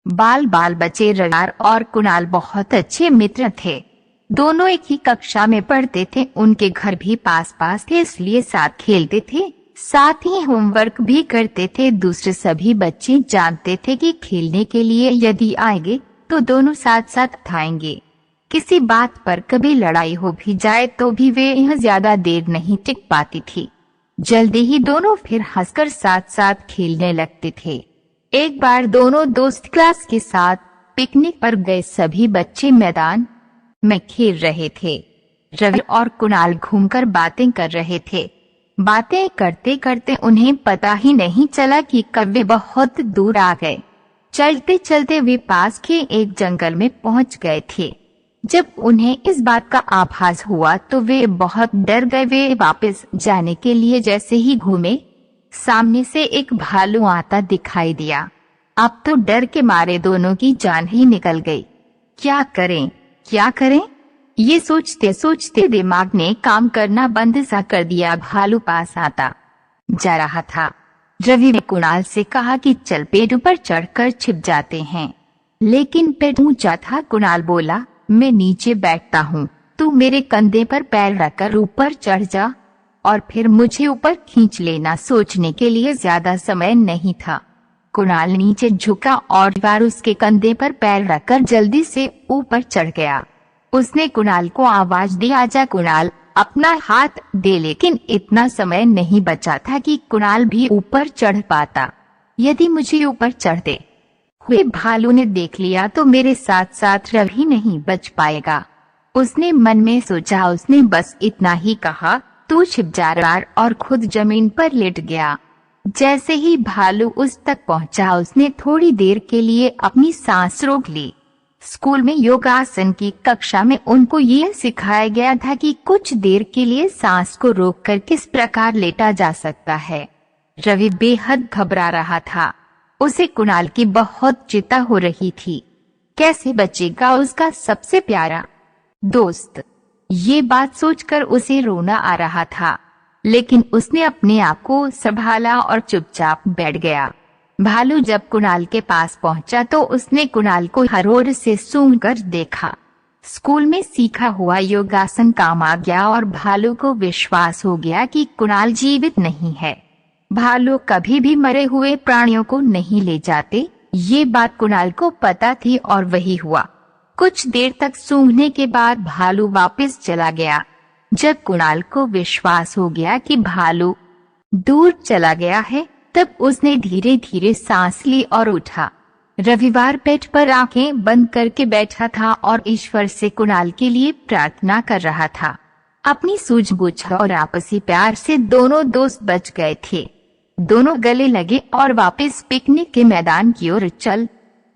बाल बाल बच्चे रविवार और कुणाल बहुत अच्छे मित्र थे। दोनों एक ही कक्षा में पढ़ते थे, उनके घर भी पास पास थे, इसलिए साथ खेलते थे, साथ ही होमवर्क भी करते थे। दूसरे सभी बच्चे जानते थे कि खेलने के लिए यदि आएंगे तो दोनों साथ साथ आएंगे। किसी बात पर कभी लड़ाई हो भी जाए तो भी वे यह ज्यादा देर नहीं टिक पाती थी। जल्दी ही दोनों फिर हंसकर साथ साथ खेलने लगते थे। एक बार दोनों दोस्त क्लास के साथ पिकनिक पर गए। सभी बच्चे मैदान में खेल रहे थे। रवि और कुणाल घूमकर बातें कर रहे थे। बातें करते करते उन्हें पता ही नहीं चला कि कब वे बहुत दूर आ गए। चलते चलते वे पास के एक जंगल में पहुंच गए थे। जब उन्हें इस बात का आभास हुआ तो वे बहुत डर गए। वे वापस जाने के लिए जैसे ही घूमे, सामने से एक भालू आता दिखाई दिया। अब तो डर के मारे दोनों की जान ही निकल गई। क्या करें क्या करें, ये सोचते सोचते दिमाग ने काम करना बंद सा कर दिया। भालू पास आता जा रहा था। रवि ने कुणाल से कहा कि चल पेड़ पर चढ़कर छिप जाते हैं, लेकिन पेड़ ऊंचा था। कुणाल बोला, मैं नीचे बैठता हूँ, तू मेरे कंधे पर पैर रखकर ऊपर चढ़ जा और फिर मुझे ऊपर खींच लेना। सोचने के लिए ज्यादा समय नहीं था। कुणाल नीचे झुका और बार उसके कंधे पर पैर रखकर जल्दी से ऊपर चढ़ गया। उसने कुणाल को आवाज दी, आजा कुणाल, अपना हाथ दे। लेकिन इतना समय नहीं बचा था कि कुणाल भी ऊपर चढ़ पाता। यदि मुझे ऊपर चढ़ते हुए भालू ने देख लिया तो मेरे साथ साथ रवि नहीं बच पाएगा। उसने मन में सोचा। उसने बस इतना ही कहा, तू छिप जा रहा, और खुद जमीन पर लेट गया। जैसे ही भालू उस तक पहुंचा, उसने थोड़ी देर के लिए अपनी सांस रोक ली। स्कूल में योगासन की कक्षा में उनको ये सिखाया गया था कि कुछ देर के लिए सांस को रोककर किस प्रकार लेटा जा सकता है। रवि बेहद घबरा रहा था। उसे कुणाल की बहुत चिंता हो रही थी। कैसे बचेगा उसका सबसे प्यारा दोस्त? ये बात सोचकर उसे रोना आ रहा था, लेकिन उसने अपने आप को संभाला और चुपचाप बैठ गया। भालू जब कुणाल के पास पहुंचा तो उसने कुणाल को हर ओर से सूंघकर देखा। स्कूल में सीखा हुआ योगासन काम आ गया और भालू को विश्वास हो गया कि कुणाल जीवित नहीं है। भालू कभी भी मरे हुए प्राणियों को नहीं ले जाते, ये बात कुणाल को पता थी और वही हुआ। कुछ देर तक सूंघने के बाद भालू वापस चला गया। जब कुणाल को विश्वास हो गया कि भालू दूर चला गया है, तब उसने धीरे धीरे सांस ली और उठा। रविवार पेट पर आंखें बंद करके बैठा था और ईश्वर से कुणाल के लिए प्रार्थना कर रहा था। अपनी सूझबूझ और आपसी प्यार से दोनों दोस्त बच गए थे। दोनों गले लगे और वापस पिकनिक के मैदान की ओर चल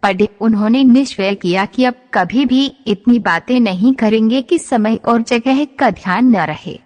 पड़े। उन्होंने निश्चय किया कि अब कभी भी इतनी बातें नहीं करेंगे कि समय और जगह का ध्यान न रहे।